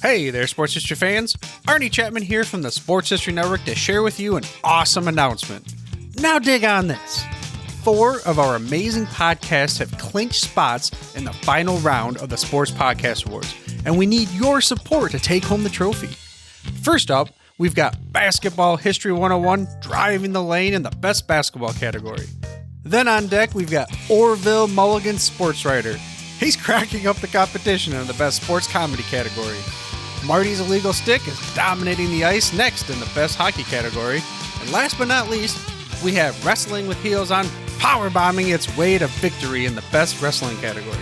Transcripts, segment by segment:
Hey there, Sports History fans. Arnie Chapman here from the Sports History Network to share with you an awesome announcement. Now dig on this. 4 of our amazing podcasts have clinched spots in the final round of the Sports Podcast Awards, and we need your support to take home the trophy. First up, we've got Basketball History 101 driving the lane in the Best Basketball category. Then on deck, we've got Orville Mulligan Sports Writer. He's cracking up the competition in the Best Sports Comedy category. Marty's Illegal Stick is dominating the ice next in the Best Hockey category. And last but not least, we have Wrestling with Heels on powerbombing its way to victory in the Best Wrestling category.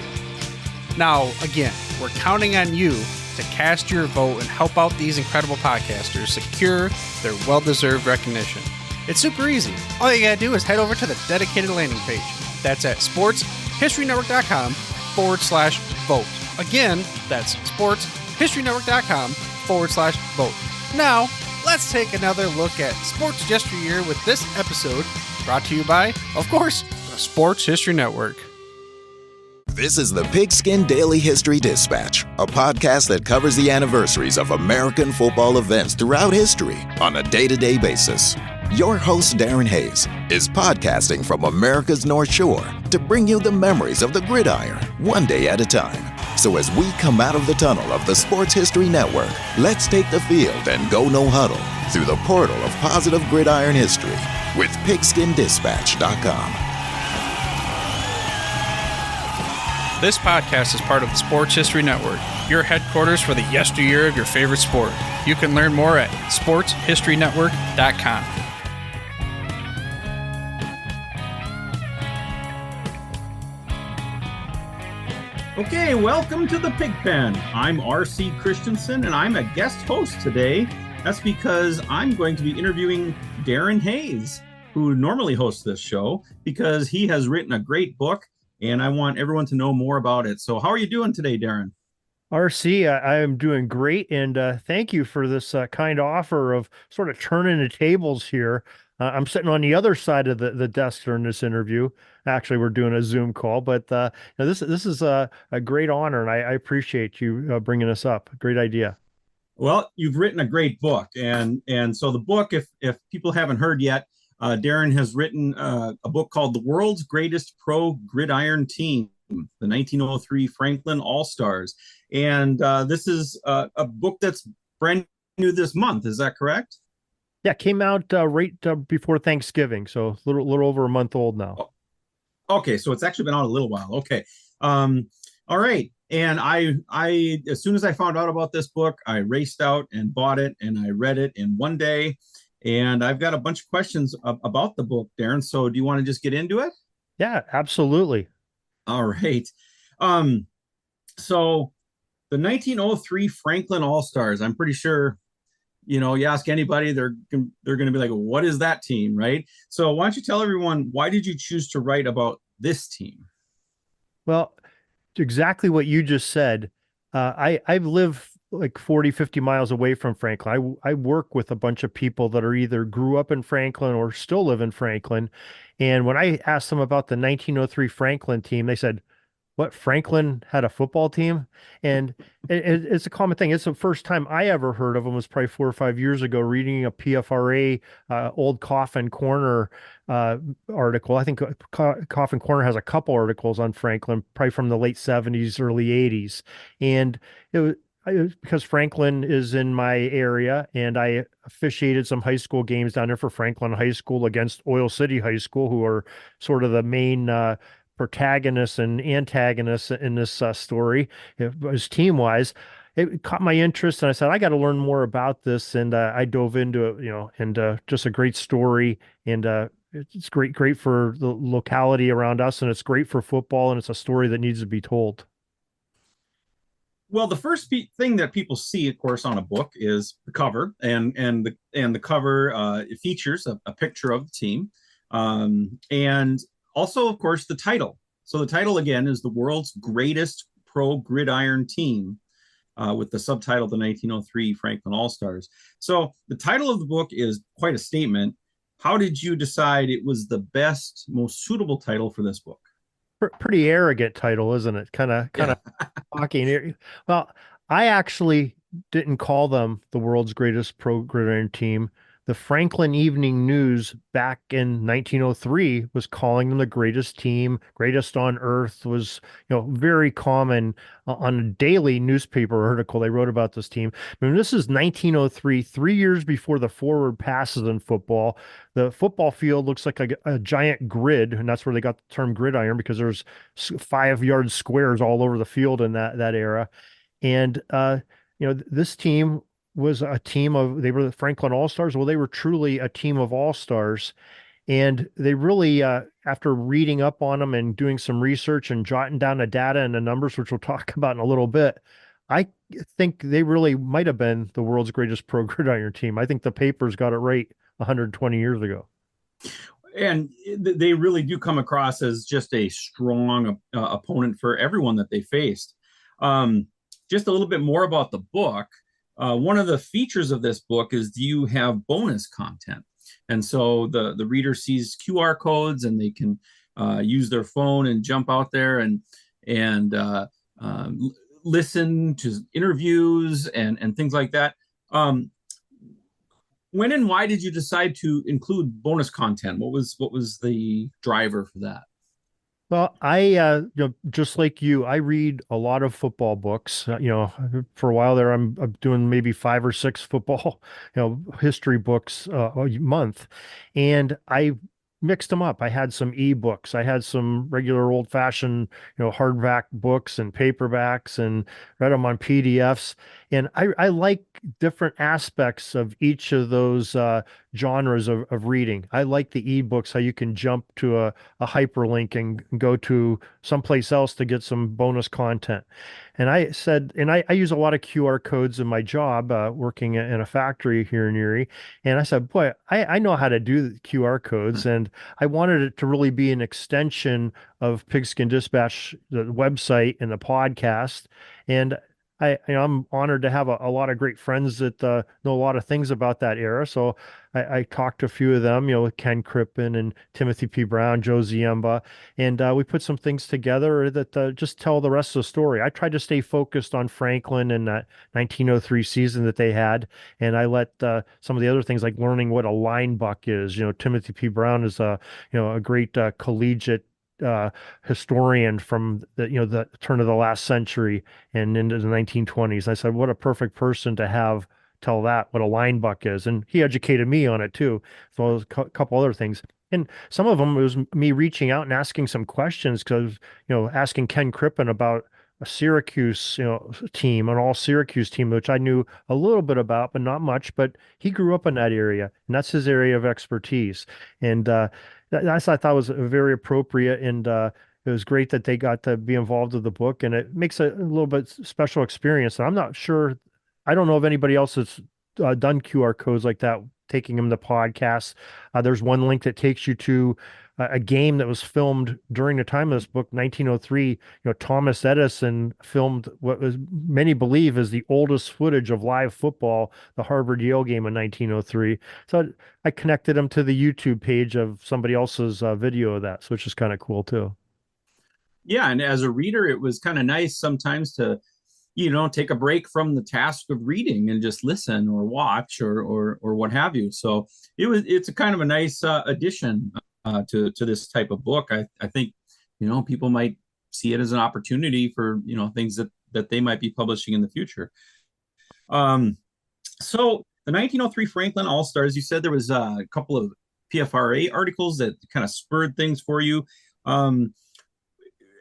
Now, again, we're counting on you to cast your vote and help out these incredible podcasters secure their well-deserved recognition. It's super easy. All you gotta do is head over to the dedicated landing page. That's at sportshistorynetwork.com/vote. Again, that's sportshistorynetwork.com/vote. Now, let's take another look at sports yesteryear with this episode brought to you by, of course, the Sports History Network. This is the Pigskin Daily History Dispatch, a podcast that covers the anniversaries of American football events throughout history on a day-to-day basis. Your host, Darren Hayes, is podcasting from America's North Shore to bring you the memories of the gridiron, one day at a time. So as we come out of the tunnel of the Sports History Network, let's take the field and go no huddle through the portal of positive gridiron history with PigskinDispatch.com. This podcast is part of the Sports History Network, your headquarters for the yesteryear of your favorite sport. You can learn more at sportshistorynetwork.com. Okay, welcome to the Pigpen. I'm R.C. Christiansen, and I'm a guest host today. That's because I'm going to be interviewing Darren Hayes, who normally hosts this show, because he has written a great book, and I want everyone to know more about it. So how are you doing today, Darren? RC, I am doing great, and thank you for this kind offer of sort of turning the tables here. I'm sitting on the other side of the desk during this interview. Actually, we're doing a Zoom call, but this is a great honor, and I appreciate you bringing us up. Great idea. Well, you've written a great book, and so the book, if people haven't heard yet, Darren has written a book called The World's Greatest Pro Gridiron Team, the 1903 Franklin All-Stars. And this is a book that's brand new this month. Is that correct? Yeah, it came out right before Thanksgiving, so a little over a month old now. Oh, okay, so it's actually been out a little while. Okay. All right. And I as soon as I found out about this book, I raced out and bought it, and I read it in one day. And I've got a bunch of questions about the book, Darren. So do you want to just get into it? Yeah, absolutely. All right. So the 1903 Franklin All-Stars, I'm pretty sure, you ask anybody, they're going to be like, what is that team, right? So why don't you tell everyone, why did you choose to write about this team? Well, exactly what you just said. I live like 40, 50 miles away from Franklin. I work with a bunch of people that are either grew up in Franklin or still live in Franklin. And when I asked them about the 1903 Franklin team, they said, what, Franklin had a football team? And it's a common thing. It's the first time I ever heard of them was probably 4 or 5 years ago, reading a PFRA old Coffin Corner article. I think Coffin Corner has a couple articles on Franklin, probably from the late 70s, early 80s. And it was because Franklin is in my area, and I officiated some high school games down there for Franklin High School against Oil City High School, who are sort of the main protagonists and antagonists in this story. It was team-wise. It caught my interest, and I said, I got to learn more about this, and I dove into it, and just a great story, and it's great for the locality around us, and it's great for football, and it's a story that needs to be told. Well, the first thing that people see, of course, on a book is the cover, and the cover it features a picture of the team, and also, of course, the title. So the title, again, is The World's Greatest Pro Gridiron Team, with the subtitle, The 1903 Franklin All-Stars. So the title of the book is quite a statement. How did you decide it was the best, most suitable title for this book? Pretty arrogant title, isn't it? Kind of talking. Well, I actually didn't call them the world's greatest pro gridiron team. The Franklin Evening News back in 1903 was calling them the greatest team, greatest on earth, was, very common on a daily newspaper article. They wrote about this team. I mean, this is 1903, 3 years before the forward passes in football. The football field looks like a giant grid, and that's where they got the term gridiron, because there's 5-yard squares all over the field in that era. And this team was a team of, they were the Franklin All-Stars. Well, they were truly a team of all-stars. And they really, after reading up on them and doing some research and jotting down the data and the numbers, which we'll talk about in a little bit, I think they really might have been the world's greatest pro gridiron team. I think the papers got it right 120 years ago. And they really do come across as just a strong opponent for everyone that they faced. Just a little bit more about the book. One of the features of this book is you have bonus content. And so the reader sees QR codes, and they can use their phone and jump out there and listen to interviews and things like that. When and why did you decide to include bonus content? What was the driver for that? Well, I, just like you, I read a lot of football books. For a while there, I'm doing maybe 5 or 6 football, history books a month, and I mixed them up. I had some ebooks, I had some regular old-fashioned, hardback books and paperbacks, and read them on PDFs. And I like different aspects of each of those genres of reading. I like the ebooks, how you can jump to a hyperlink and go to someplace else to get some bonus content. And I said, and I use a lot of QR codes in my job, working in a factory here in Erie. And I said, boy, I know how to do the QR codes. And I wanted it to really be an extension of Pigskin Dispatch, the website and the podcast. And I'm honored to have a lot of great friends that know a lot of things about that era. So I talked to a few of them, Ken Crippen and Timothy P. Brown, Joe Ziemba, and we put some things together that just tell the rest of the story. I tried to stay focused on Franklin and that 1903 season that they had, and I let some of the other things, like learning what a line buck is. Timothy P. Brown is a great collegiate historian from the turn of the last century and into the 1920s. I said, what a perfect person to have tell that, what a line buck is. And he educated me on it too. So a couple other things. And some of them was me reaching out and asking some questions, because, asking Ken Crippen about a Syracuse, team, an all Syracuse team, which I knew a little bit about, but not much. But he grew up in that area, and that's his area of expertise. And I thought was very appropriate, and it was great that they got to be involved with the book, and it makes a little bit special experience. And I'm not sure, I don't know of anybody else that's done QR codes like that, taking them to podcasts. There's one link that takes you to a game that was filmed during the time of this book, 1903. Thomas Edison filmed what was many believe is the oldest footage of live football, the Harvard-Yale game in 1903. So I connected them to the YouTube page of somebody else's video of that, so which is kind of cool too. Yeah, and as a reader, it was kind of nice sometimes to take a break from the task of reading and just listen or watch or what have you. So it's a kind of a nice addition to this type of book. I think people might see it as an opportunity for things that they might be publishing in the future. So the 1903 Franklin All-Stars, you said there was a couple of PFRA articles that kind of spurred things for you.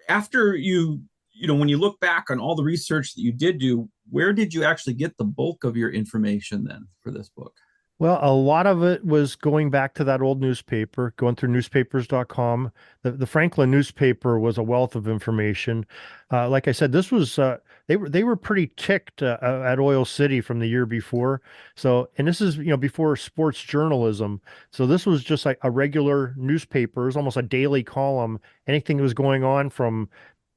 After when you look back on all the research that you did do, where did you actually get the bulk of your information then for this book? Well, a lot of it was going back to that old newspaper, going through newspapers.com. The Franklin newspaper was a wealth of information. Like I said, this was they were pretty ticked at Oil City from the year before. So, and this is before sports journalism. So this was just like a regular newspaper. It was almost a daily column. Anything that was going on from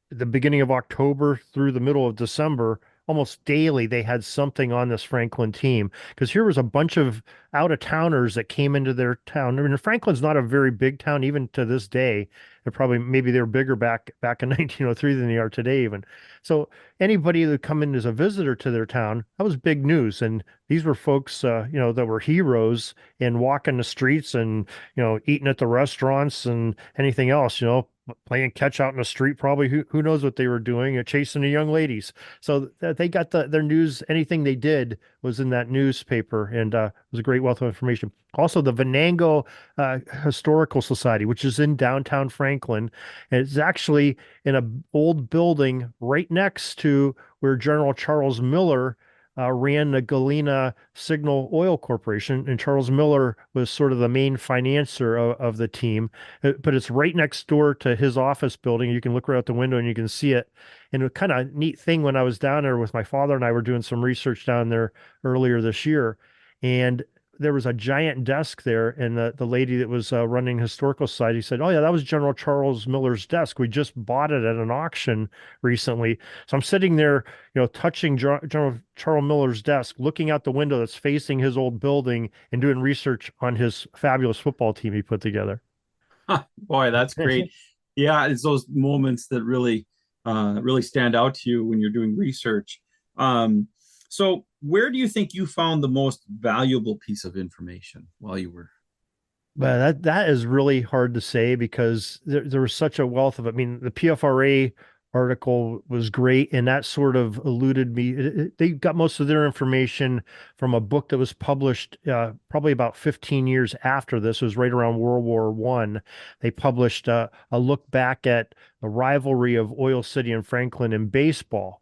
the beginning of October through the middle of December, almost daily, they had something on this Franklin team, because here was a bunch of out-of-towners that came into their town. I mean, Franklin's not a very big town, even to this day. and probably maybe they were bigger back in 1903 than they are today even. So anybody that come in as a visitor to their town, that was big news. And these were folks, that were heroes and walking the streets and, eating at the restaurants and anything else, playing catch out in the street, probably who knows what they were doing, chasing the young ladies. So they got their news, anything they did was in that newspaper, and it was a great wealth of information. Also, the Venango Historical Society, which is in downtown Franklin, and it's actually in an old building right next to where General Charles Miller ran the Galena Signal Oil Corporation, and Charles Miller was sort of the main financier of the team. But it's right next door to his office building. You can look right out the window and you can see it. And a kind of neat thing when I was down there with my father and I were doing some research down there earlier this year, and there was a giant desk there, and the lady that was running Historical Society said, "Oh yeah, that was General Charles Miller's desk. We just bought it at an auction recently." So I'm sitting there, touching General Charles Miller's desk, looking out the window that's facing his old building, and doing research on his fabulous football team he put together. Boy, that's great. Yeah, it's those moments that really stand out to you when you're doing research. So where do you think you found the most valuable piece of information while you were? But that is really hard to say because there was such a wealth of it. I mean, the PFRA article was great, and that sort of eluded me. They got most of their information from a book that was published probably about 15 years after this. It was right around World War I. They published a look back at the rivalry of Oil City and Franklin in baseball.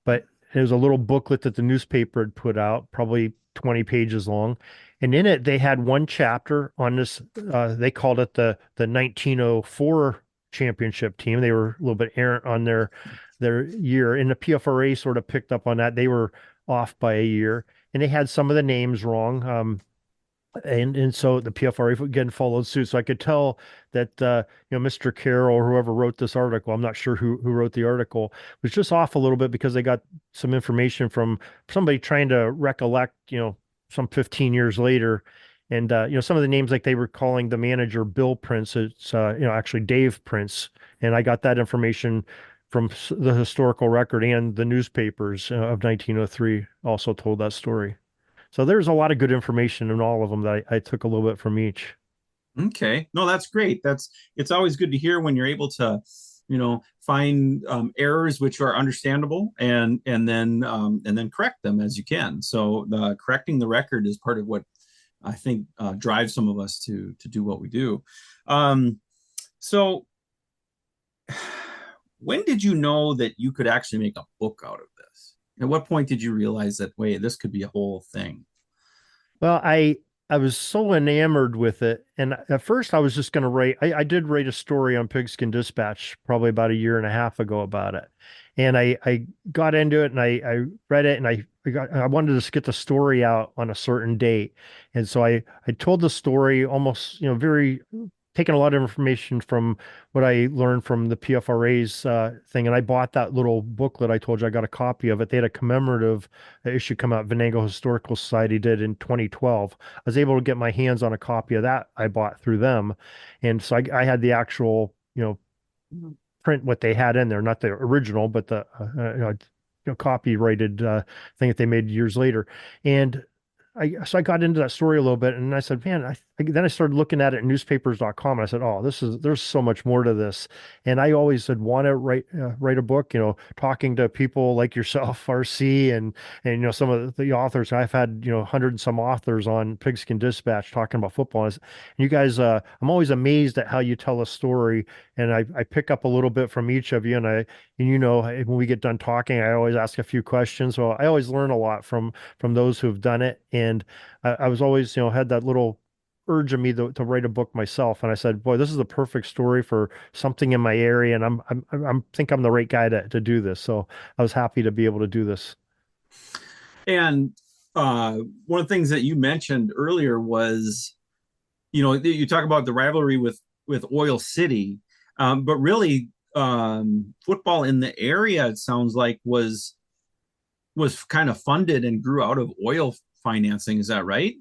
But it was a little booklet that the newspaper had put out, probably 20 pages long. And in it, they had one chapter on this. They called it the 1904 championship team. They were a little bit errant on their year, and the PFRA sort of picked up on that. They were off by a year, and they had some of the names wrong. And so the PFRA again followed suit. So I could tell that Mr. Carroll or whoever wrote this article, I'm not sure who wrote the article, was just off a little bit because they got some information from somebody trying to recollect, some 15 years later. And some of the names, like they were calling the manager Bill Prince, it's actually Dave Prince. And I got that information from the historical record, and the newspapers of 1903 also told that story. So there's a lot of good information in all of them that I took a little bit from each. Okay. No, that's great. It's always good to hear when you're able to, find errors which are understandable and then correct them as you can. So correcting the record is part of what I think drives some of us to do what we do. So when did you know that you could actually make a book out of this? At what point did you realize that, wait, this could be a whole thing? Well, I was so enamored with it, and at first I was just going to write. I did write a story on Pigskin Dispatch probably about a year and a half ago about it, and I got into it and I read it, and I wanted to just get the story out on a certain date, and so I told the story almost very taking a lot of information from what I learned from the PFRA's thing. And I bought that little booklet I told you. I got a copy of it. They had a commemorative issue come out. Venango Historical Society did in 2012. I was able to get my hands on a copy of that I bought through them. And so I had the actual, print what they had in there, not the original, but the copyrighted thing that they made years later. And so I got into that story a little bit, and I said, man, then I started looking at it in newspapers.com, and I said, oh, there's so much more to this. And I always had want to write a book, talking to people like yourself, RC, and some of the authors. I've had, 100 and some authors on Pigskin Dispatch talking about football. And you guys, I'm always amazed at how you tell a story, and I pick up a little bit from each of you. And when we get done talking, I always ask a few questions. So I always learn a lot from those who've done it. And I was always, had that little urge of me to write a book myself. And I said, boy, this is the perfect story for something in my area. And I'm think I'm the right guy to do this. So I was happy to be able to do this. And one of the things that you mentioned earlier was, you talk about the rivalry with Oil City, but really football in the area, it sounds like, was kind of funded and grew out of oil financing. Is that right?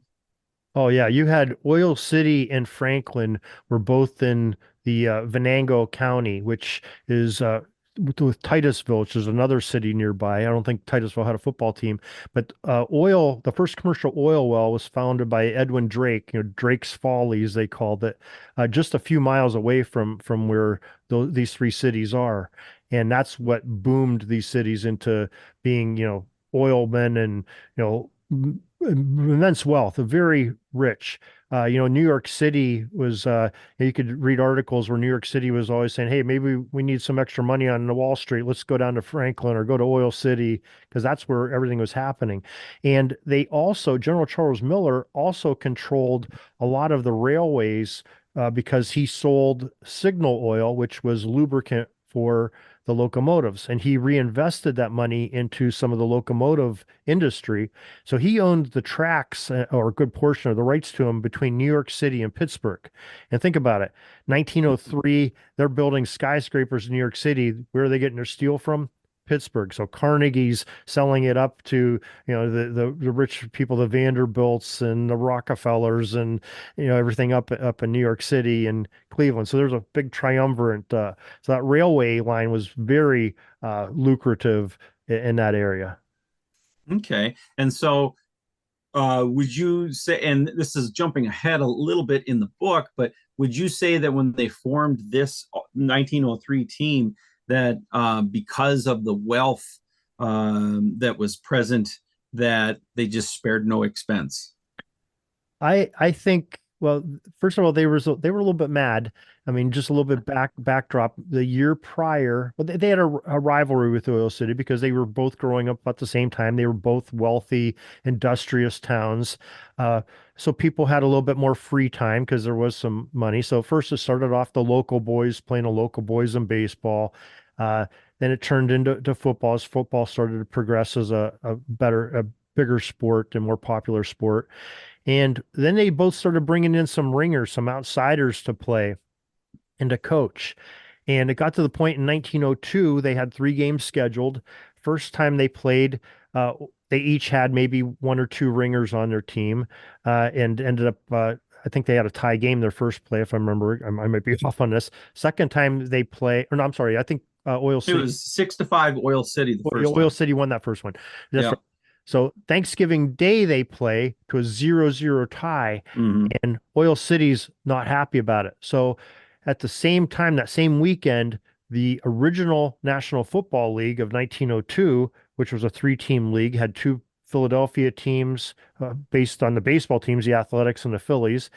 Oh yeah, you had Oil City and Franklin were both in the Venango County, which is with Titusville, which is another city nearby. I don't think Titusville had a football team, but the first commercial oil well was founded by Edwin Drake, Drake's Follies they called it, just a few miles away from where these three cities are, and that's what boomed these cities into being, oil men and immense wealth, very rich. New York City was, you could read articles where New York City was always saying, hey, maybe we need some extra money on the Wall Street. Let's go down to Franklin or go to Oil City because that's where everything was happening. And General Charles Miller also controlled a lot of the railways because he sold signal oil, which was lubricant for the locomotives. And he reinvested that money into some of the locomotive industry. So he owned the tracks or a good portion of the rights to them between New York City and Pittsburgh. And think about it, 1903, they're building skyscrapers in New York City. Where are they getting their steel from? Pittsburgh. So Carnegie's selling it up to, the rich people, the Vanderbilts and the Rockefellers and, everything up in New York City and Cleveland. So there's a big triumvirate. So that railway line was very lucrative in that area. Okay. And so would you say, and this is jumping ahead a little bit in the book, but would you say that when they formed this 1903 team, that because of the wealth that was present, that they just spared no expense? I think, well, first of all, they were a little bit mad. I mean, just a little bit backdrop. The year prior, well, they had a rivalry with Oil City because they were both growing up at the same time. They were both wealthy, industrious towns. So people had a little bit more free time because there was some money. So first it started off the local boys playing a local boys in baseball. Uh, then it turned into football as football started to progress as a bigger sport and more popular sport. And then they both started bringing in some ringers, some outsiders to play and to coach. And it got to the point in 1902, they had 3 games scheduled. First time they played, they each had maybe 1 or 2 ringers on their team and ended up, I think they had a tie game their first play, if I remember. I might be off on this. Second time they play, or no, I'm sorry, I think Oil It City. was 6-5 Oil City, the first Oil one. City won that first one. That's Yeah. right. So Thanksgiving Day they play to a 0-0 tie, Mhm. and Oil City's not happy about it. So at the same time, that same weekend, the original National Football League of 1902, which was a 3-team league, had 2 Philadelphia teams based on the baseball teams, the Athletics and the Phillies,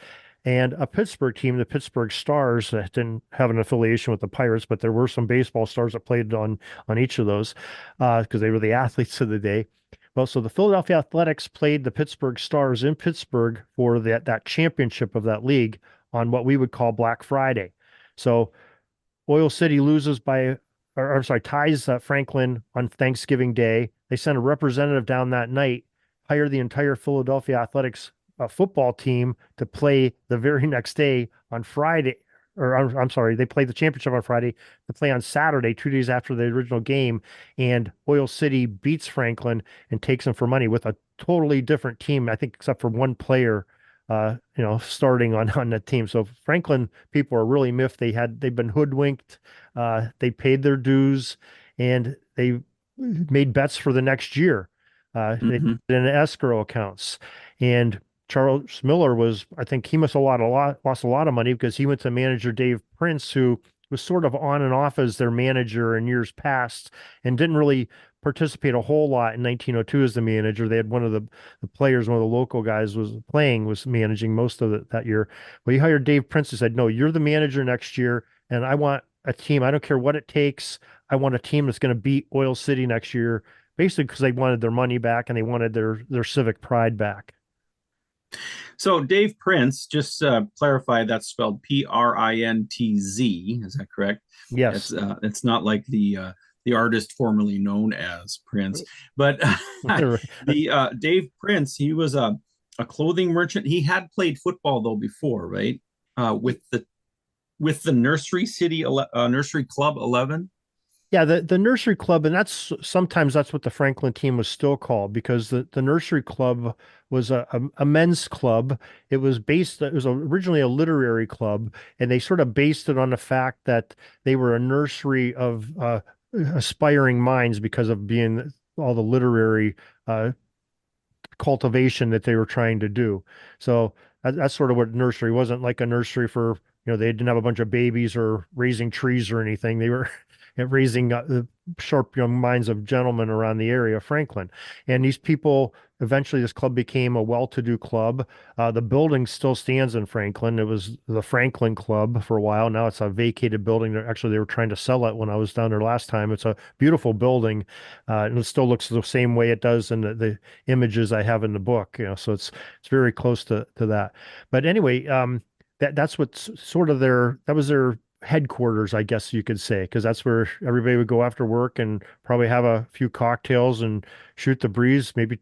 and a Pittsburgh team, the Pittsburgh Stars, that didn't have an affiliation with the Pirates, but there were some baseball stars that played on each of those because they were the athletes of the day. Well, so the Philadelphia Athletics played the Pittsburgh Stars in Pittsburgh for that championship of that league on what we would call Black Friday. So Oil City loses or I'm sorry, ties Franklin on Thanksgiving Day. They send a representative down that night, hire the entire Philadelphia Athletics football team to play the very next day on Friday. Or I'm sorry, they play the championship on Friday to play on Saturday, 2 days after the original game. And Oil City beats Franklin and takes them for money with a totally different team, I think, except for one player starting on that team. So Franklin people are really miffed. They've been hoodwinked. They paid their dues and they made bets for the next year. They Mhm. put in escrow accounts. And Charles Miller I think he must have lost a lot of money because he went to manager Dave Prince, who was sort of on and off as their manager in years past and didn't really participate a whole lot in 1902 as the manager. They had one of the players, one of the local guys was managing most of that year. Well, he hired Dave Prince and said, no, you're the manager next year. And I want a team. I don't care what it takes. I want a team that's going to beat Oil City next year, basically because they wanted their money back and they wanted their civic pride back. So Dave Prince, just clarify, that's spelled Printz. Is that correct? Yes. It's not like the artist formerly known as Prince, but the Dave Prince, he was a clothing merchant. He had played football though before, right? With the Nursery Club 11. Yeah, the nursery club, and sometimes that's what the Franklin team was still called, because the nursery club was a men's club. It was originally a literary club, and they sort of based it on the fact that they were a nursery of aspiring minds because of being all the literary uh, cultivation that they were trying to do. So that's sort of what nursery wasn't, like a nursery for, they didn't have a bunch of babies or raising trees or anything. They were raising the sharp young minds of gentlemen around the area of Franklin. And these people, eventually this club became a well-to-do club. The building still stands in Franklin. It was the Franklin Club for a while. Now it's a vacated building. Actually, they were trying to sell it when I was down there last time. It's a beautiful building, and it still looks the same way it does in the images I have in the book. So it's very close to that. But anyway, that's what's sort of that was their headquarters, I guess you could say, because that's where everybody would go after work and probably have a few cocktails and shoot the breeze, maybe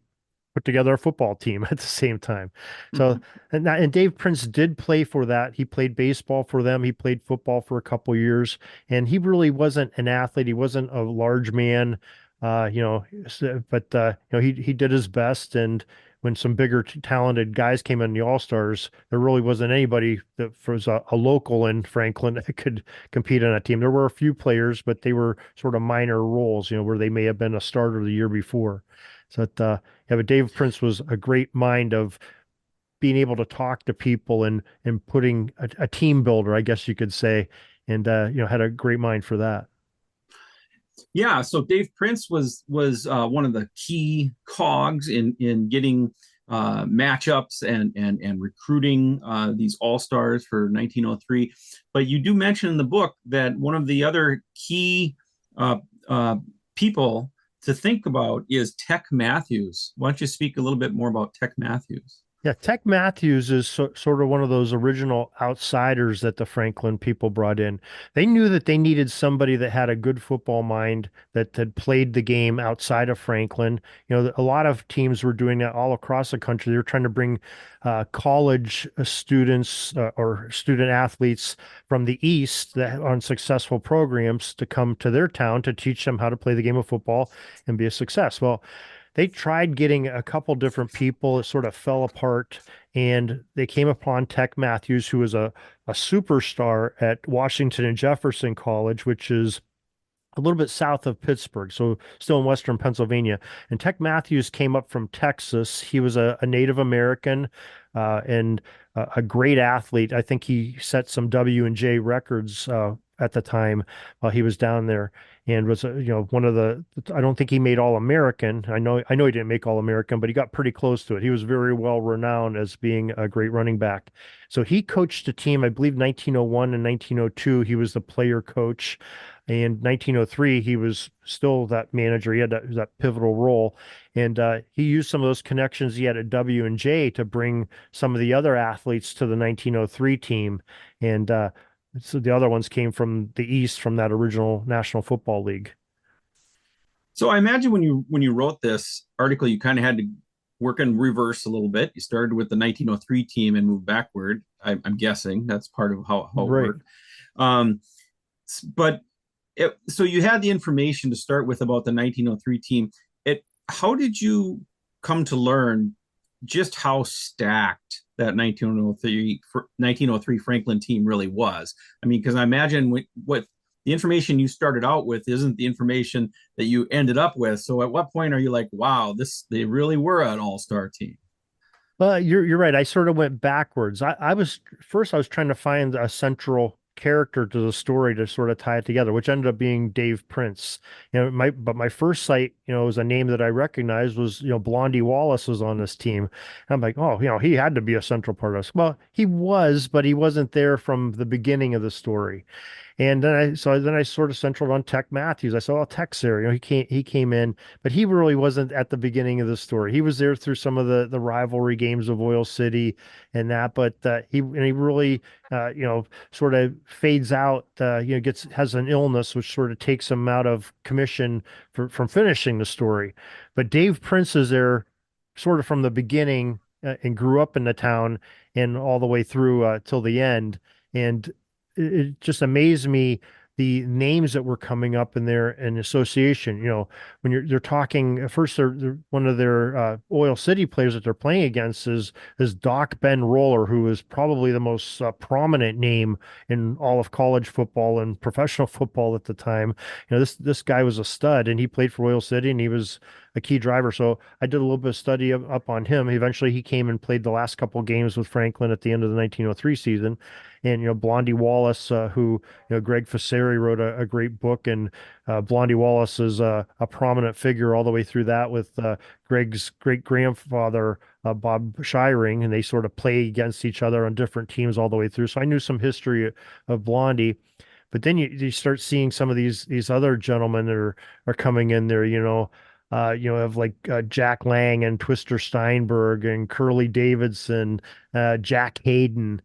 put together a football team at the same time. So, and Dave Prince did play for that. He played baseball for them. He played football for a couple years, and he really wasn't an athlete. He wasn't a large man, but he did his best. And when some bigger talented guys came in the All-Stars, there really wasn't anybody that was a local in Franklin that could compete on a team. There were a few players, but they were sort of minor roles, where they may have been a starter the year before. So yeah, but Dave Prince was a great mind of being able to talk to people and putting a team builder, I guess you could say, and had a great mind for that. Yeah, so Dave Prince was one of the key cogs in getting matchups and recruiting these all stars for 1903. But you do mention in the book that one of the other key uh, uh, people to think about is Tech Matthews. Why don't you speak a little bit more about Tech Matthews? Yeah, Tech Matthews is sort of one of those original outsiders that the Franklin people brought in. They knew that they needed somebody that had a good football mind, that had played the game outside of Franklin. A lot of teams were doing that all across the country. They were trying to bring college students or student athletes from the East that on successful programs to come to their town to teach them how to play the game of football and be a success. Well, they tried getting a couple different people. It sort of fell apart, and they came upon Tech Matthews, who was a superstar at Washington and Jefferson College, which is a little bit south of Pittsburgh, so still in Western Pennsylvania. And Tech Matthews came up from Texas. He was a Native American and a great athlete. I think he set some W&J records at the time while he was down there, and was one of the. I don't think he made All-American. I know he didn't make All-American, but he got pretty close to it. He was very well renowned as being a great running back. So he coached a team, I believe, 1901 and 1902. He was the player coach. And 1903, he was still that manager. He had that pivotal role, and he used some of those connections he had at W&J to bring some of the other athletes to the 1903 team. And so the other ones came from the East, from that original National Football League. So I imagine when you wrote this article, you kind of had to work in reverse a little bit. You started with the 1903 team and moved backward. I'm guessing that's part of how it Right. worked. But so you had the information to start with about the 1903 team. How did you come to learn just how stacked that 1903 Franklin team really was? I mean, because I imagine what the information you started out with isn't the information that you ended up with. So at what point are you like, wow, they really were an all-star team? Well, you're right. I sort of went backwards. I was trying to find a central character to the story to sort of tie it together, which ended up being Dave Prince. But my first sight, was a name that I recognized was, Blondie Wallace was on this team. And I'm like, oh, he had to be a central part of us. Well, he was, but he wasn't there from the beginning of the story. And then I sort of centered on Tech Matthews. I saw, Tech's there. He came in, but he really wasn't at the beginning of the story. He was there through some of the rivalry games of Oil City and that, but he really sort of fades out. Has an illness which sort of takes him out of commission from finishing the story. But Dave Prince is there sort of from the beginning and grew up in the town and all the way through till the end. And it just amazed me the names that were coming up in their in association. When they're talking at first, they're one of their Oil City players that they're playing against is Doc Ben Roller, who is probably the most prominent name in all of college football and professional football at the time. This guy was a stud, and he played for Oil City, and he was a key driver. So I did a little bit of study up on him. Eventually, he came and played the last couple games with Franklin at the end of the 1903 season. And Blondie Wallace, who Greg Faseri wrote a great book, and Blondie Wallace is a prominent figure all the way through that with Greg's great grandfather Bob Shiring, and they sort of play against each other on different teams all the way through. So I knew some history of Blondie. But then you start seeing some of these other gentlemen that are coming in there, have like Jack Lang and Twister Steinberg and Curly Davidson, Jack Hayden.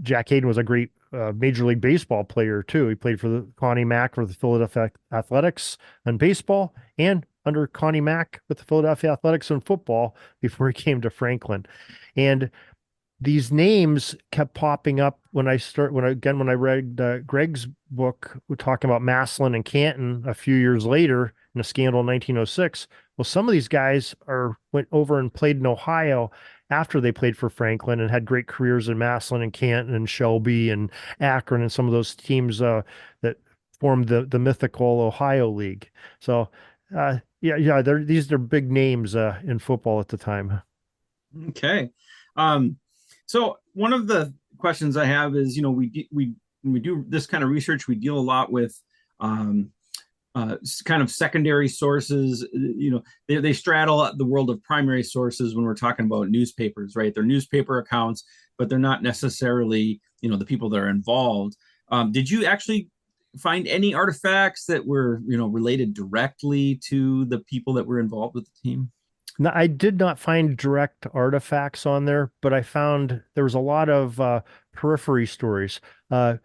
Jack Hayden was a great Major League Baseball player too. He played for the Connie Mack for the Philadelphia Athletics in baseball, and under Connie Mack with the Philadelphia Athletics in football before he came to Franklin. And these names kept popping up when I read Greg's book, we're talking about Maslin and Canton a few years later in a scandal in 1906. Well, some of these guys went over and played in Ohio after they played for Franklin and had great careers in Maslin and Canton and Shelby and Akron and some of those teams that formed the mythical Ohio League. So, these are big names in football at the time. Okay. So one of the questions I have is, when we do this kind of research, we deal a lot with kind of secondary sources. They straddle the world of primary sources when we're talking about newspapers, right? They're newspaper accounts, but they're not necessarily, the people that are involved. Did you actually find any artifacts that were, related directly to the people that were involved with the team? Now, I did not find direct artifacts on there, but I found there was a lot of periphery stories. I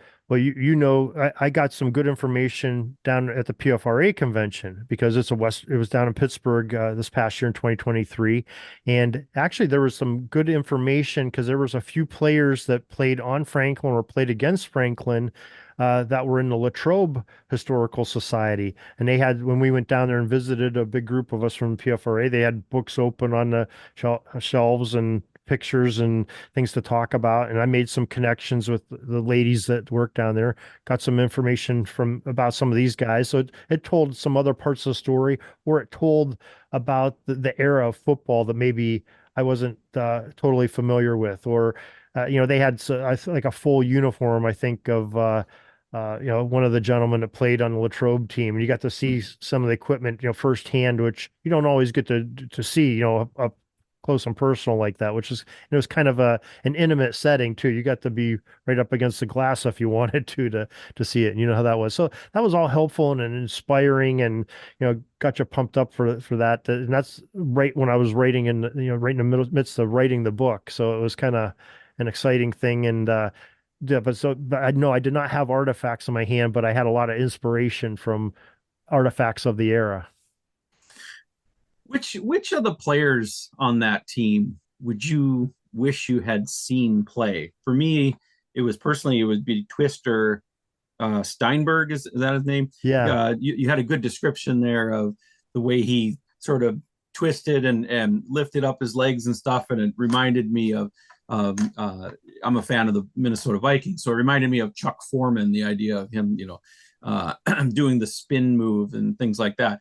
got some good information down at the PFRA convention because it was down in Pittsburgh this past year in 2023. And actually there was some good information because there was a few players that played on Franklin or played against Franklin that were in the Latrobe Historical Society. And they had, when we went down there and visited a big group of us from PFRA, they had books open on the shelves and pictures and things to talk about. And I made some connections with the ladies that worked down there, got some information about some of these guys. So it told some other parts of the story, or it told about the era of football that maybe I wasn't totally familiar with, or they had like a full uniform, I think, of one of the gentlemen that played on the Latrobe team, and you got to see some of the equipment, firsthand, which you don't always get to see, up close and personal like that, which is, it was kind of an intimate setting too. You got to be right up against the glass if you wanted to see it. And you know how that was. So that was all helpful and inspiring, and got you pumped up for that. And that's right when I was writing right in the midst of writing the book. So it was kind of an exciting thing. And but I did not have artifacts in my hand, but I had a lot of inspiration from artifacts of the era. Which of the players on that team would you wish you had seen play? For me, it would be Twister Steinberg. Is that his name? Yeah. You had a good description there of the way he sort of twisted and lifted up his legs and stuff, and it reminded me of I'm a fan of the Minnesota Vikings, so it reminded me of Chuck Foreman, the idea of him, doing the spin move and things like that.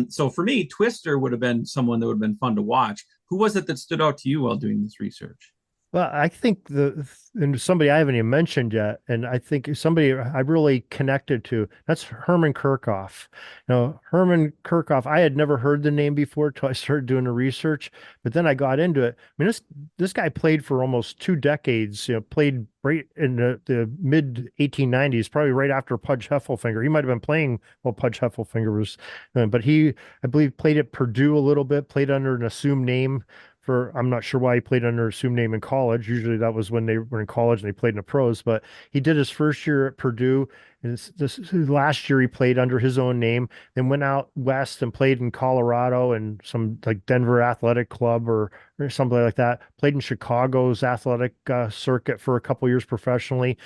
So for me, Twister would have been someone that would have been fun to watch. Who was it that stood out to you while doing this research? Well, I think and somebody I haven't even mentioned yet, and I think somebody I really connected to, that's Herman Kirchhoff. Herman Kirchhoff, I had never heard the name before until I started doing the research, but then I got into it. I mean, this guy played for almost 2 decades, played right in the mid 1890s, probably right after Pudge Heffelfinger. He might have been playing while Pudge Heffelfinger was, but I believe, played at Purdue a little bit, played under an assumed name. I'm not sure why he played under assumed name in college. Usually that was when they were in college and they played in the pros, but he did his first year at Purdue. And this last year he played under his own name, then went out west and played in Colorado and some like Denver Athletic Club or something like that. Played in Chicago's athletic circuit for a couple years professionally.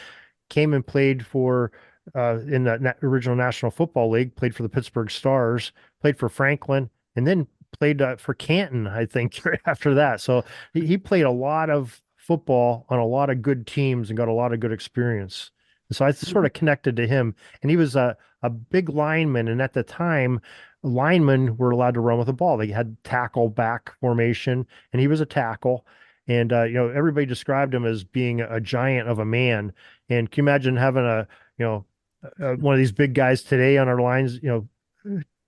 Came and played for in the original National Football League, played for the Pittsburgh Stars, played for Franklin, and then played for Canton, I think, after that. So he played a lot of football on a lot of good teams and got a lot of good experience. And so I sort of connected to him, and he was a big lineman. And at the time, linemen were allowed to run with the ball. They had tackle back formation, and he was a tackle. And everybody described him as being a giant of a man. And can you imagine having one of these big guys today on our lines,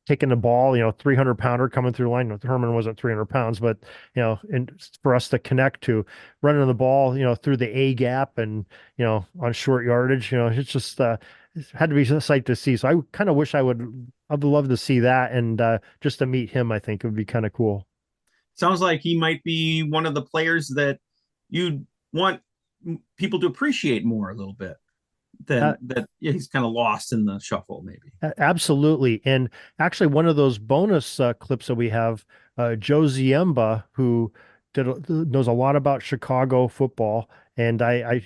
taking the ball, 300 pounder coming through the line. Herman wasn't 300 pounds, but, and for us to connect to running the ball, through the A gap and, on short yardage, it's just, it had to be a sight to see. So I kind of wish I'd love to see that. And just to meet him, I think it would be kind of cool. Sounds like he might be one of the players that you'd want people to appreciate more a little bit than that. Yeah, he's kind of lost in the shuffle, maybe. Absolutely. And actually, one of those bonus clips that we have, Joe Ziemba, who knows a lot about Chicago football, and I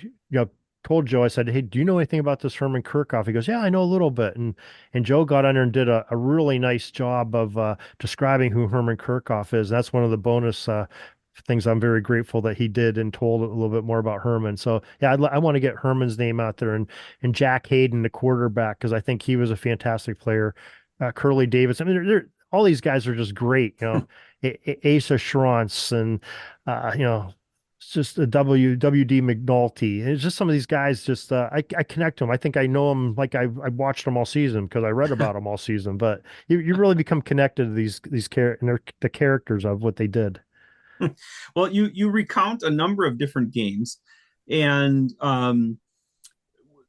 told Joe, I said, "Hey, do you know anything about this Herman Kirchhoff?" He goes, "Yeah, I know a little bit." And Joe got on there and did a really nice job of describing who Herman Kirchhoff is. That's one of the bonus things I'm very grateful that he did and told a little bit more about Herman. So yeah, I want to get Herman's name out there and Jack Hayden, the quarterback, because I think he was a fantastic player. Curly Davis. I mean, all these guys are just great. Asa Schrantz and it's just a WD McNulty. And it's just some of these guys. Just I connect to them. I think I know them like I watched them all season because I read about them all season. But you really become connected to these and the characters of what they did. Well, you recount a number of different games, and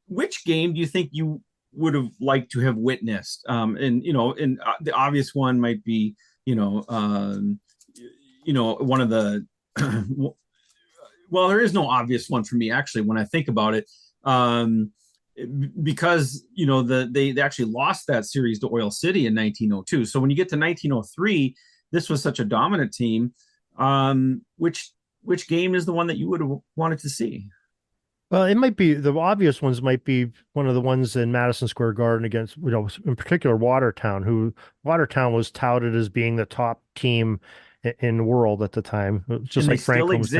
which game do you think you would have liked to have witnessed? And the obvious one might be one of the well, there is no obvious one for me actually when I think about it, because they actually lost that series to Oil City in 1902. So when you get to 1903, this was such a dominant team. Which game is the one that you would have wanted to see? Well, it might be the obvious ones might be one of the ones in Madison Square Garden against, in particular Watertown, Watertown was touted as being the top team in the world at the time, just like Franklin was.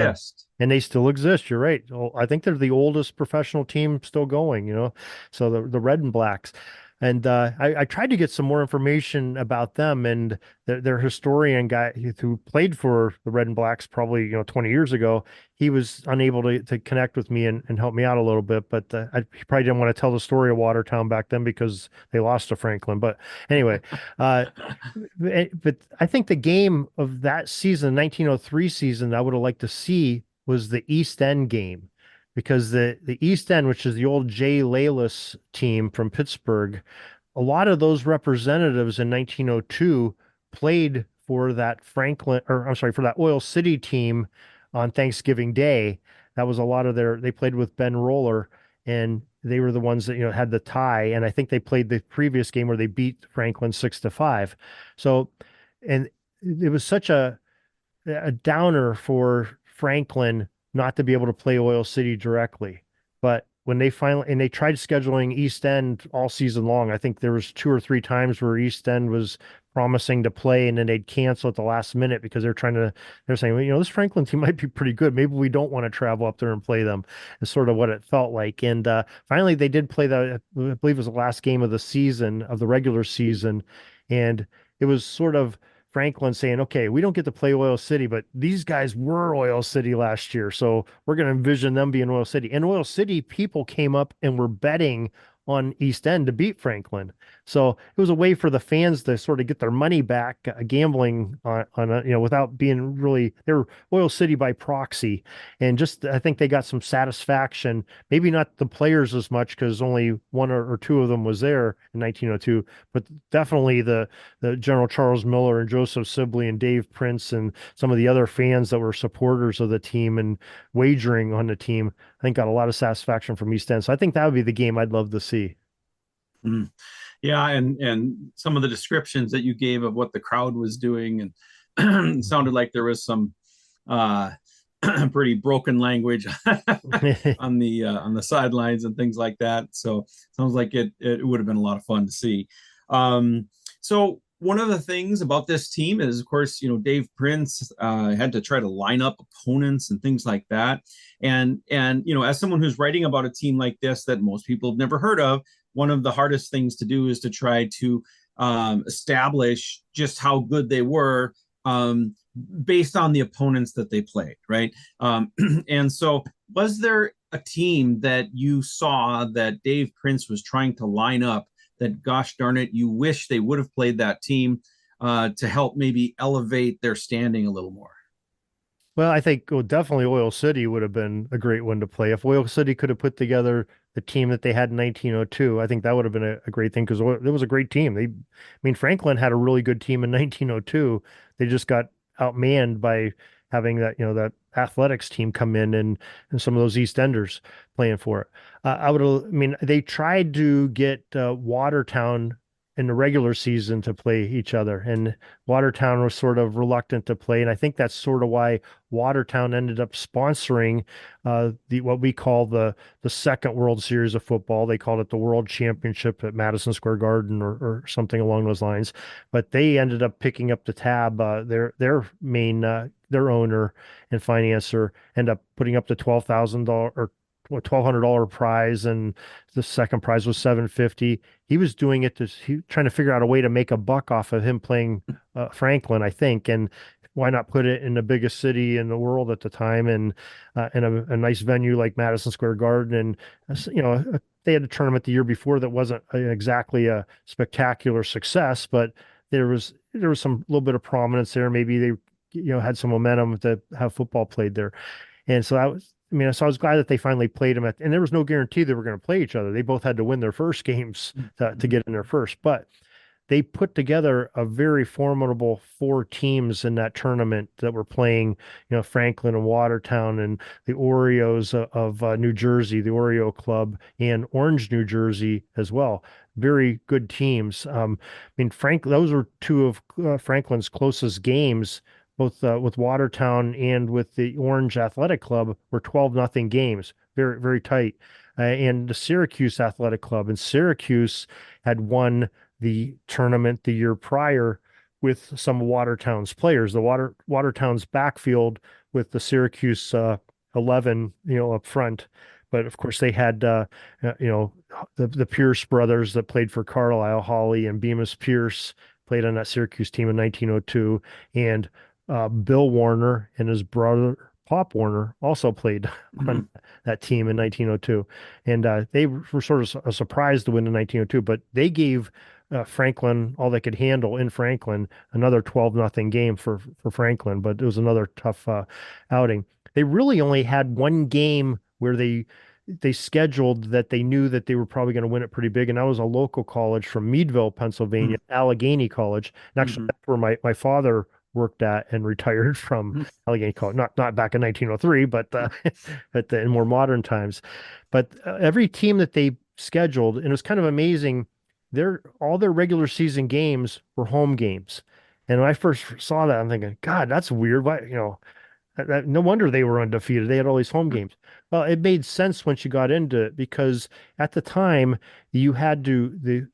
And they still exist. You're right. I think they're the oldest professional team still going, so the Red and Blacks. And I tried to get some more information about them, and their historian guy who played for the Red and Blacks probably 20 years ago. He was unable to connect with me and help me out a little bit, but he probably didn't want to tell the story of Watertown back then because they lost to Franklin. But anyway, but I think the game of that season, 1903 season, I would have liked to see was the East End game. Because the East End, which is the old Jay Layless team from Pittsburgh, a lot of those representatives in 1902 played for that for that Oil City team on Thanksgiving Day. That was a lot of they played with Ben Roller, and they were the ones that had the tie. And I think they played the previous game where they beat Franklin 6-5. So, and it was such a downer for Franklin not to be able to play Oil City directly. But when they tried scheduling East End all season long, I think there was 2 or 3 times where East End was promising to play and then they'd cancel at the last minute because they're saying, well, this Franklin team might be pretty good. Maybe we don't want to travel up there and play them. Is sort of what it felt like. And finally they did play I believe it was the last game of the regular season. And it was sort of Franklin saying, okay, we don't get to play Oil City, but these guys were Oil City last year. So we're going to envision them being Oil City. And Oil City people came up and were betting on East End to beat Franklin. So it was a way for the fans to sort of get their money back, gambling on without being really, they were Oil City by proxy. And just, I think they got some satisfaction, maybe not the players as much because only 1 or 2 of them was there in 1902, but definitely the General Charles Miller and Joseph Sibley and Dave Prince and some of the other fans that were supporters of the team and wagering on the team, I think got a lot of satisfaction from East End. So I think that would be the game I'd love to see. Yeah, and some of the descriptions that you gave of what the crowd was doing and sounded like there was some pretty broken language on the sidelines and things like that. So sounds like it would have been a lot of fun to see. So one of the things about this team is, of course, Dave Prince had to try to line up opponents and things like that. And as someone who's writing about a team like this that most people have never heard of, one of the hardest things to do is to try to establish just how good they were based on the opponents that they played, right? And so, was there a team that you saw that Dave Prince was trying to line up that, gosh darn it, you wish they would have played that team to help maybe elevate their standing a little more? Well, I think definitely Oil City would have been a great one to play. If Oil City could have put together the team that they had in 1902, I think that would have been a great thing because it was a great team. I mean, Franklin had a really good team in 1902. They just got outmanned by having that athletics team come in and some of those East Enders playing for it. I mean, they tried to get Watertown in the regular season to play each other, and Watertown was sort of reluctant to play, and I think that's sort of why Watertown ended up sponsoring the what we call the second World Series of football. They called it the World Championship at Madison Square Garden or something along those lines. But they ended up picking up the tab. Their main their owner and financier ended up putting up the $12,000 or $1,200 prize, and the second prize was $750. He was doing it trying to figure out a way to make a buck off of him playing Franklin, I think, and why not put it in the biggest city in the world at the time, and in a nice venue like Madison Square Garden. And they had a tournament the year before that wasn't exactly a spectacular success, but there was some little bit of prominence there. Maybe they had some momentum to have football played there. And so I was glad that they finally played them and there was no guarantee they were going to play each other. They both had to win their first games to get in there first, but they put together a very formidable four teams in that tournament that were playing, Franklin and Watertown and the Oreos of New Jersey, the Oreo Club, and Orange, New Jersey as well. Very good teams. I mean, those were two of Franklin's closest games, both with Watertown and with the Orange Athletic Club, were 12-0 games, very, very tight. And the Syracuse Athletic Club, and Syracuse had won the tournament the year prior with some of Watertown's players. The Watertown's backfield with the Syracuse 11, up front. But of course, they had the Pierce brothers that played for Carlisle, Hawley and Bemis Pierce played on that Syracuse team in 1902, and Bill Warner and his brother Pop Warner also played on that team in 1902, and they were sort of surprised to win in 1902. But they gave Franklin all they could handle in Franklin, another 12-0 game for Franklin, but it was another tough outing. They really only had one game where they scheduled that they knew that they were probably going to win it pretty big, and that was a local college from Meadville, Pennsylvania, Allegheny College. And actually, that's where my father worked at and retired from Allegheny College. Not back in 1903, but in more modern times. But every team that they scheduled, and it was kind of amazing, all their regular season games were home games. And when I first saw that, I'm thinking, God, that's weird. Why, no wonder they were undefeated. They had all these home games. Well, it made sense once you got into it, because at the time you had the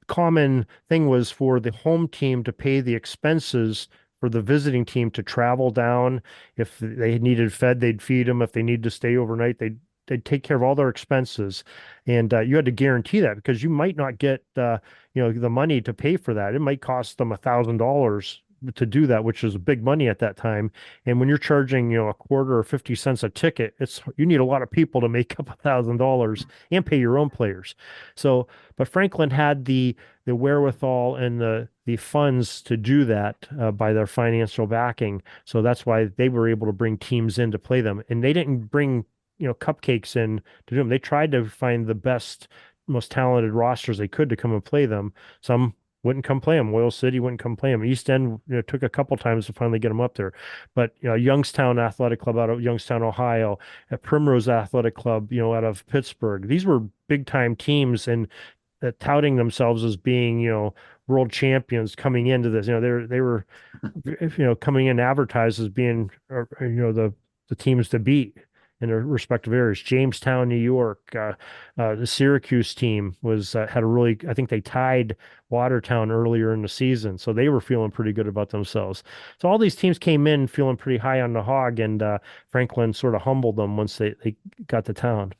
common thing was for the home team to pay the expenses for the visiting team to travel down. If they needed fed, they'd feed them. If they needed to stay overnight, they'd take care of all their expenses. And you had to guarantee that, because you might not get the money to pay for that. It might cost them $1,000 to do that, which is big money at that time. And when you're charging, a quarter or 50 cents a ticket, you need a lot of people to make up $1,000 and pay your own players. So, but Franklin had the wherewithal and the funds to do that by their financial backing. So that's why they were able to bring teams in to play them. And they didn't bring, cupcakes in to do them. They tried to find the best, most talented rosters they could to come and play them. Some wouldn't come play them. Oil City wouldn't come play them. East End took a couple times to finally get them up there. But Youngstown Athletic Club out of Youngstown, Ohio, Primrose Athletic Club, out of Pittsburgh. These were big time teams, and touting themselves as being world champions coming into this. They were coming in advertised as being the teams to beat in their respective areas. Jamestown, New York, the Syracuse team was had a really, I think they tied Watertown earlier in the season, so they were feeling pretty good about themselves. So all these teams came in feeling pretty high on the hog, and Franklin sort of humbled them once they got to town.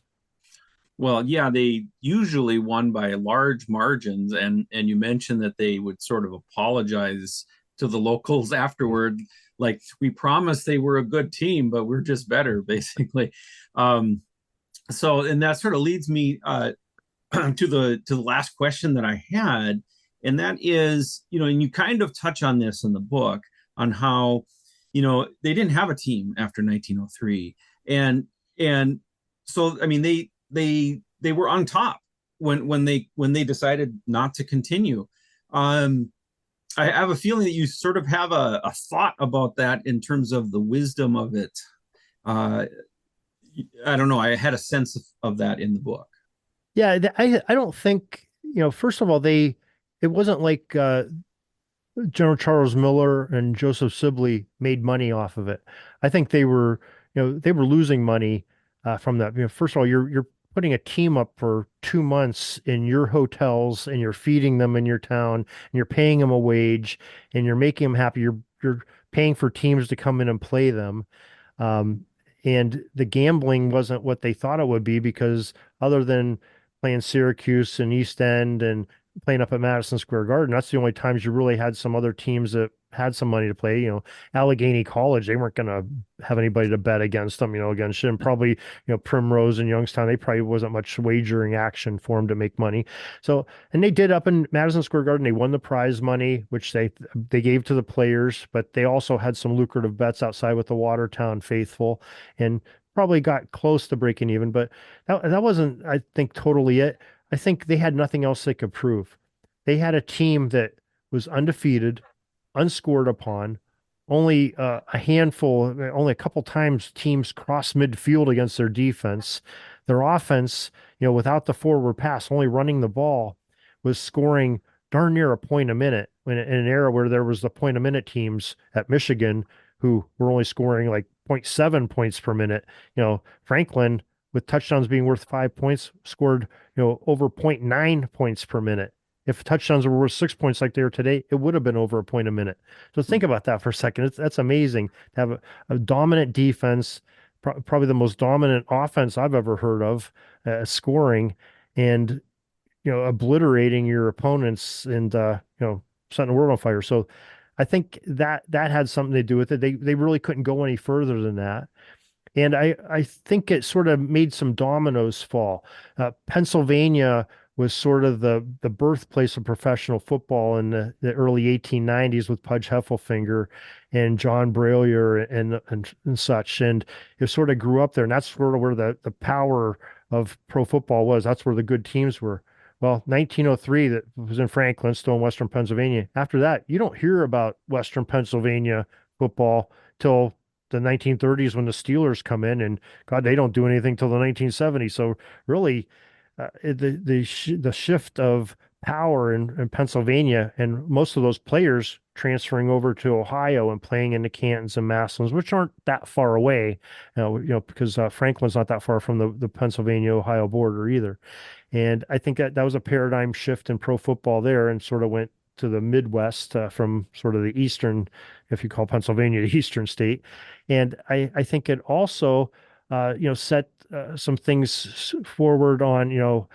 Well, yeah, they usually won by large margins, and you mentioned that they would sort of apologize to the locals afterward, like we promised they were a good team, but we're just better, basically. Um, so, and that sort of leads me to the last question that I had, and that is, and you kind of touch on this in the book on how, they didn't have a team after 1903, and so I mean they were on top when they decided not to continue. I have a feeling that you sort of have a thought about that in terms of the wisdom of it. Uh, I don't know. I had a sense of that in the book. Yeah, I don't think, first of all, it wasn't like General Charles Miller and Joseph Sibley made money off of it. I think they were losing money from that. First of all, you're putting a team up for 2 months in your hotels, and you're feeding them in your town, and you're paying them a wage, and you're making them happy. You're paying for teams to come in and play them. Um, and the gambling wasn't what they thought it would be, because other than playing Syracuse and East End and playing up at Madison Square Garden, that's the only times you really had some other teams that had some money to play. Allegheny College, they weren't going to have anybody to bet against them, against them. Probably, Primrose and Youngstown, they probably wasn't much wagering action for them to make money. So, and they did up in Madison Square Garden. They won the prize money, which they gave to the players, but they also had some lucrative bets outside with the Watertown faithful, and probably got close to breaking even, but that wasn't, I think, totally it. I think they had nothing else they could prove. They had a team that was undefeated, unscored upon. Only only a couple times teams crossed midfield against their defense. Their offense, without the forward pass, only running the ball, was scoring darn near a point a minute in an era where there was the point a minute teams at Michigan who were only scoring like 0.7 points per minute. Franklin, with touchdowns being worth 5 points, scored, over 0.9 points per minute. If touchdowns were worth 6 points like they are today, it would have been over a point a minute. So think about that for a second. That's amazing to have a dominant defense, probably the most dominant offense I've ever heard of, scoring, and obliterating your opponents, and setting the world on fire. So I think that had something to do with it. They really couldn't go any further than that. And I think it sort of made some dominoes fall. Pennsylvania was sort of the birthplace of professional football in the early 1890s with Pudge Heffelfinger and John Brailer and such. And it sort of grew up there. And that's sort of where the power of pro football was. That's where the good teams were. Well, 1903, that was in Franklin, still in Western Pennsylvania. After that, you don't hear about Western Pennsylvania football till the 1930s when the Steelers come in, and God, they don't do anything till the 1970s. So really, the shift of power in Pennsylvania, and most of those players transferring over to Ohio and playing in the Cantons and Massillons, which aren't that far away, because Franklin's not that far from the Pennsylvania-Ohio border either. And I think that was a paradigm shift in pro football there, and sort of went to the Midwest, from sort of the Eastern, if you call Pennsylvania the Eastern state. And I think it also, set some things forward on,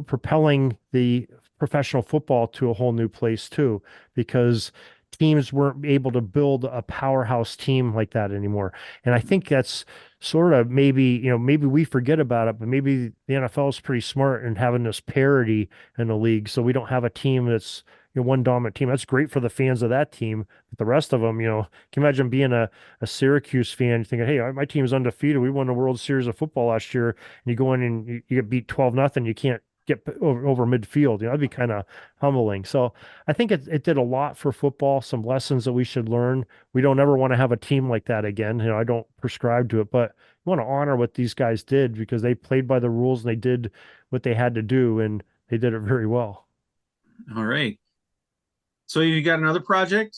propelling the professional football to a whole new place too, because teams weren't able to build a powerhouse team like that anymore. And I think that's sort of maybe we forget about it, but maybe the NFL is pretty smart in having this parity in the league. So we don't have a team that's, one dominant team. That's great for the fans of that team. But the rest of them, can you imagine being a Syracuse fan thinking, hey, my team's undefeated. We won the World Series of football last year. And you go in and you get beat 12-0. You can't get over midfield. That'd be kind of humbling. So I think it did a lot for football, some lessons that we should learn. We don't ever want to have a team like that again. I don't prescribe to it, but you want to honor what these guys did, because they played by the rules and they did what they had to do, and they did it very well. All right. So you got another project?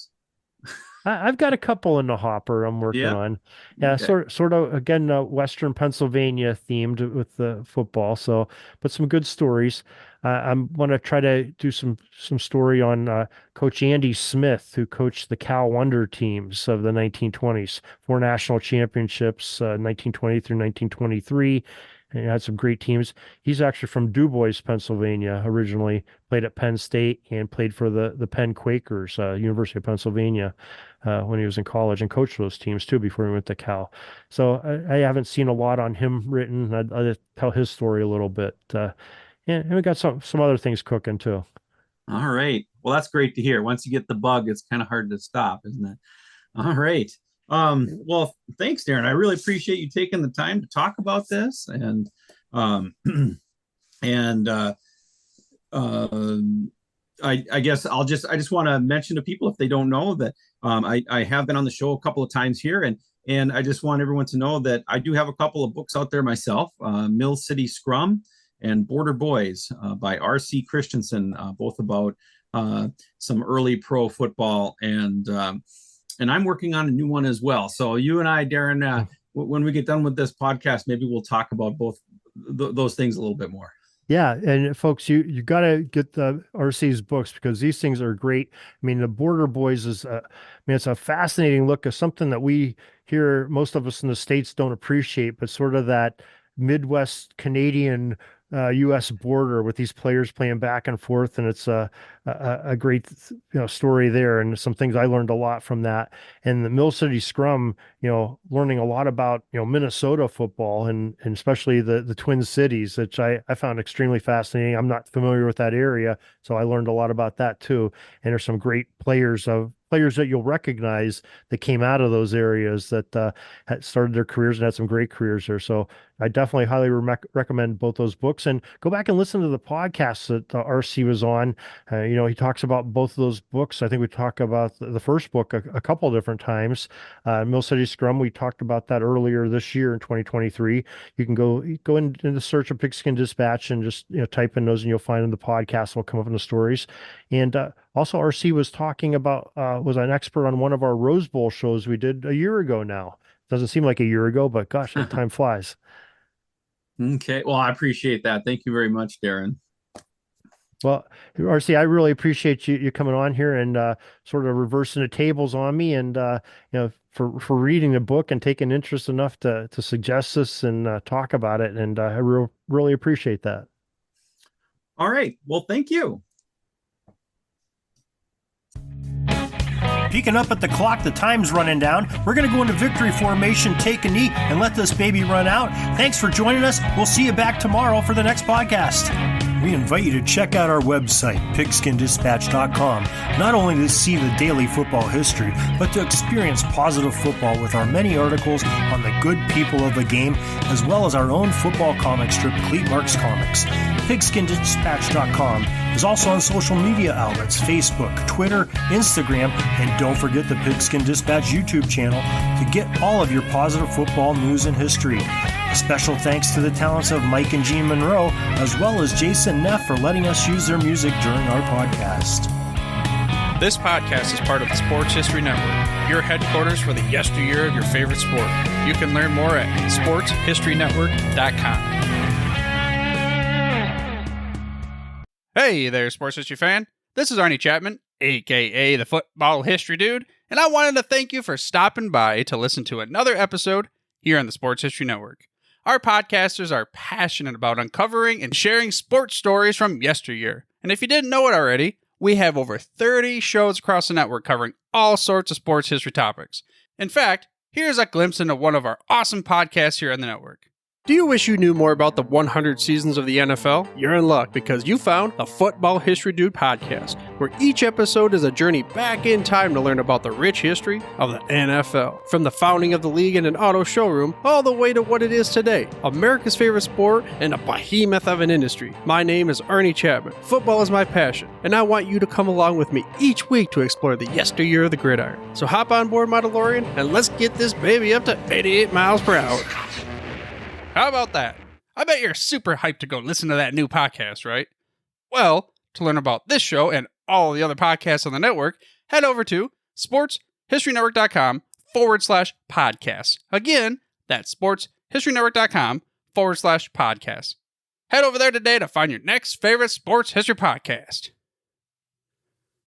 I've got a couple in the hopper I'm working Yeah. on. Yeah, Okay. sort of again, Western Pennsylvania themed with the football. So, but some good stories. I'm want to try to do some story on Coach Andy Smith, who coached the Cal Wonder teams of the 1920s, 4 national championships, 1920 through 1923. And had some great teams. He's actually from DuBois, Pennsylvania, originally. Played at Penn State and played for the Penn Quakers, University of Pennsylvania, when he was in college, and coached those teams too before he went to Cal. So I haven't seen a lot on him written. I'll tell his story a little bit. And we got some other things cooking too. All right. Well, that's great to hear. Once you get the bug, it's kind of hard to stop, isn't it? All right. Well, thanks, Darren. I really appreciate you taking the time to talk about this. And and I guess I just want to mention to people, if they don't know, that I have been on the show a couple of times here, and I just want everyone to know that I do have a couple of books out there myself, Mill City Scrum and Border Boys by R.C. Christiansen, both about some early pro football, and I'm working on a new one as well. So you and I, Darren, when we get done with this podcast, maybe we'll talk about both those things a little bit more. Yeah, and folks, you got to get the RC's books because these things are great. I mean, the Border Boys is, it's a fascinating look at something that we here, most of us in the States don't appreciate, but sort of that Midwest Canadian U.S. border with these players playing back and forth, and it's a great story there, and some things I learned a lot from that. And the Mill City Scrum, learning a lot about Minnesota football and especially the Twin Cities, which I found extremely fascinating. I'm not familiar with that area, so I learned a lot about that too. And there's some great players that you'll recognize that came out of those areas that had started their careers and had some great careers there. So I definitely highly recommend both those books, and go back and listen to the podcasts that RC was on. He talks about both of those books. I think we talked about the first book a couple of different times. Mill City Scrum, we talked about that earlier this year in 2023. You can go in the search of Pigskin Dispatch and just type in those, and you'll find them. The podcast will come up in the stories. And also, RC was talking about was an expert on one of our Rose Bowl shows we did a year ago now. Doesn't seem like a year ago, but gosh, that time flies. Okay. Well, I appreciate that. Thank you very much, Darren. Well, RC, I really appreciate you coming on here and sort of reversing the tables on me, and for reading the book and taking interest enough to suggest this and talk about it. And I really appreciate that. All right. Well, thank you. Peeking up at the clock, the time's running down. We're going to go into victory formation, take a knee, and let this baby run out. Thanks for joining us. We'll see you back tomorrow for the next podcast. We invite you to check out our website, pigskindispatch.com, not only to see the daily football history, but to experience positive football with our many articles on the good people of the game, as well as our own football comic strip, Cleat Marks Comics. Pigskindispatch.com is also on social media outlets, Facebook, Twitter, Instagram, and don't forget the Pigskin Dispatch YouTube channel to get all of your positive football news and history. Special thanks to the talents of Mike and Jean Monroe, as well as Jason Neff for letting us use their music during our podcast. This podcast is part of the Sports History Network, your headquarters for the yesteryear of your favorite sport. You can learn more at sportshistorynetwork.com. Hey there, sports history fan. This is Arnie Chapman, aka the Football History Dude, and I wanted to thank you for stopping by to listen to another episode here on the Sports History Network. Our podcasters are passionate about uncovering and sharing sports stories from yesteryear. And if you didn't know it already, we have over 30 shows across the network covering all sorts of sports history topics. In fact, here's a glimpse into one of our awesome podcasts here on the network. Do you wish you knew more about the 100 seasons of the NFL? You're in luck because you found the Football History Dude podcast, where each episode is a journey back in time to learn about the rich history of the NFL. From the founding of the league in an auto showroom, all the way to what it is today, America's favorite sport and a behemoth of an industry. My name is Arnie Chapman. Football is my passion, and I want you to come along with me each week to explore the yesteryear of the gridiron. So hop on board my DeLorean and let's get this baby up to 88 miles per hour. How about that? I bet you're super hyped to go listen to that new podcast, right? Well, to learn about this show and all the other podcasts on the network, head over to sportshistorynetwork.com/podcasts. Again, that's sportshistorynetwork.com/podcasts. Head over there today to find your next favorite sports history podcast.